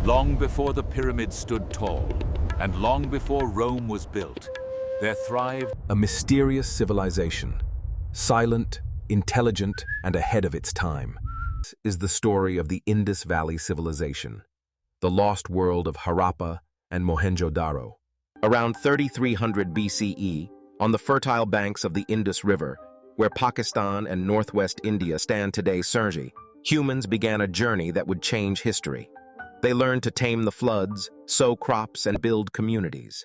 Long before the pyramids stood tall, and long before Rome was built, there thrived a mysterious civilization, silent, intelligent, and ahead of its time. This is the story of the Indus Valley Civilization, the lost world of Harappa and Mohenjo-Daro. Around 3300 BCE, on the fertile banks of the Indus River, where Pakistan and northwest India stand today, humans began a journey that would change history. They learned to tame the floods, sow crops, and build communities.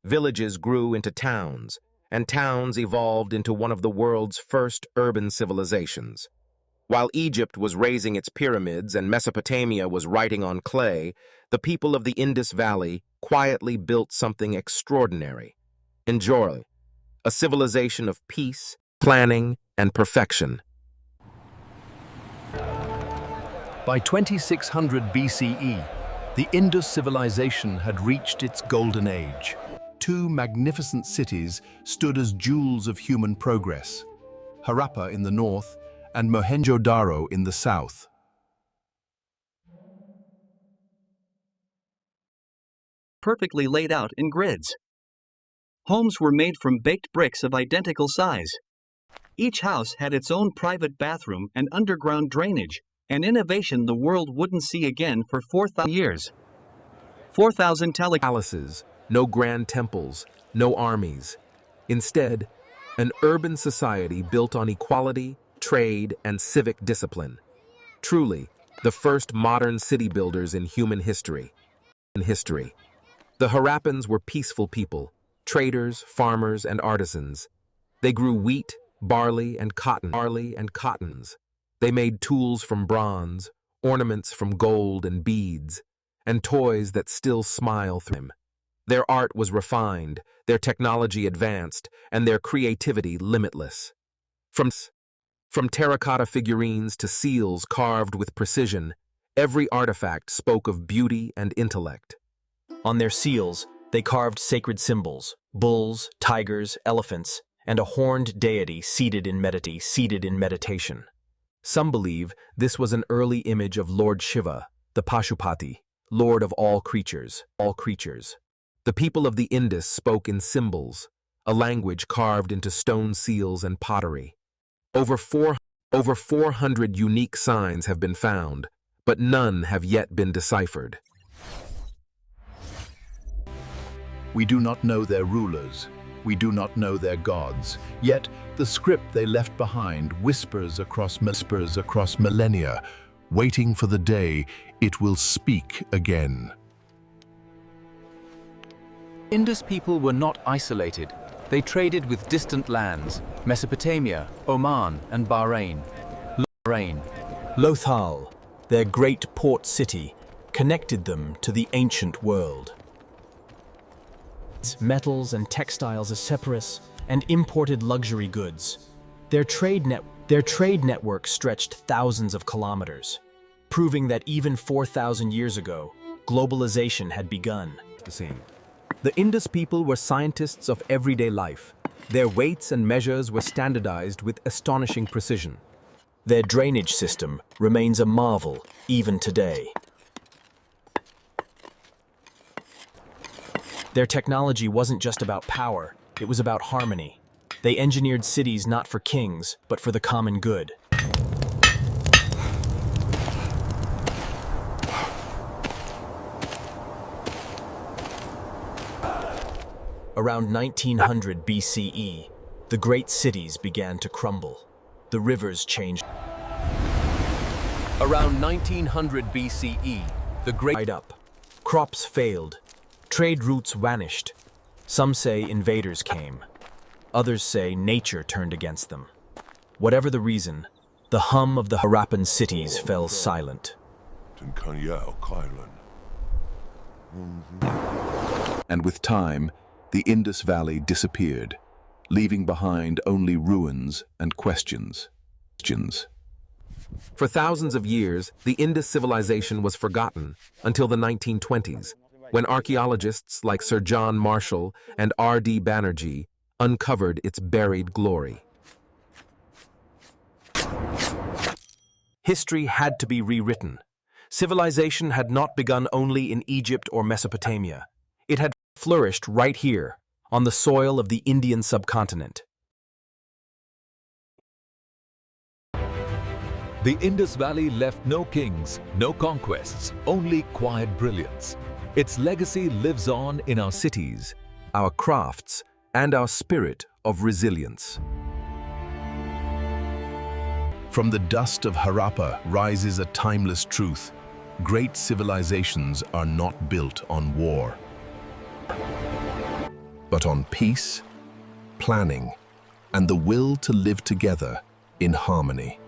Villages grew into towns, and towns evolved into one of the world's first urban civilizations. While Egypt was raising its pyramids and Mesopotamia was writing on clay, the people of the Indus Valley quietly built something extraordinary. Enjoy, a civilization of peace, planning, and perfection. By 2600 BCE, the Indus civilization had reached its golden age. Two magnificent cities stood as jewels of human progress, Harappa in the north and Mohenjo-Daro in the south. Perfectly laid out in grids. Homes were made from baked bricks of identical size. Each house had its own private bathroom and underground drainage, an innovation the world wouldn't see again for 4,000 years. 4,000 Palaces, no grand temples, no armies. Instead, an urban society built on equality, trade, and civic discipline. Truly, the first modern city builders in human history. The Harappans were peaceful people, traders, farmers, and artisans. They grew wheat, barley, and cottons. They made tools from bronze, ornaments from gold and beads, and toys that still smile through them. Their art was refined, their technology advanced, and their creativity limitless. From terracotta figurines to seals carved with precision, every artifact spoke of beauty and intellect. On their seals, they carved sacred symbols, bulls, tigers, elephants, and a horned deity seated in meditation. Some believe this was an early image of Lord Shiva, the Pashupati, Lord of all creatures. The people of the Indus spoke in symbols, a language carved into stone seals and pottery. Over 400 unique signs have been found, but none have yet been deciphered. We do not know their rulers. We do not know their gods. Yet the script they left behind whispers across millennia, waiting for the day it will speak again. Indus people were not isolated. They traded with distant lands, Mesopotamia, Oman, and Bahrain. Lothal, their great port city, connected them to the ancient world. Metals and textiles as Sepphoris, and imported luxury goods. Their trade network stretched thousands of kilometers, proving that even 4,000 years ago, globalization had begun. The Indus people were scientists of everyday life. Their weights and measures were standardized with astonishing precision. Their drainage system remains a marvel even today. Their technology wasn't just about power, it was about harmony. They engineered cities not for kings, but for the common good. Around 1900 BCE, the great cities began to crumble. The rivers changed. Around 1900 BCE, the Dried up. Crops failed. Trade routes vanished. Some say invaders came. Others say nature turned against them. Whatever the reason, the hum of the Harappan cities fell silent. And with time, the Indus Valley disappeared, leaving behind only ruins and questions. For thousands of years, the Indus civilization was forgotten until the 1920s, when archaeologists like Sir John Marshall and R.D. Banerjee uncovered its buried glory. History had to be rewritten. Civilization had not begun only in Egypt or Mesopotamia. It had flourished right here, on the soil of the Indian subcontinent. The Indus Valley left no kings, no conquests, only quiet brilliance. Its legacy lives on in our cities, our crafts, and our spirit of resilience. From the dust of Harappa rises a timeless truth. Great civilizations are not built on war, but on peace, planning, and the will to live together in harmony.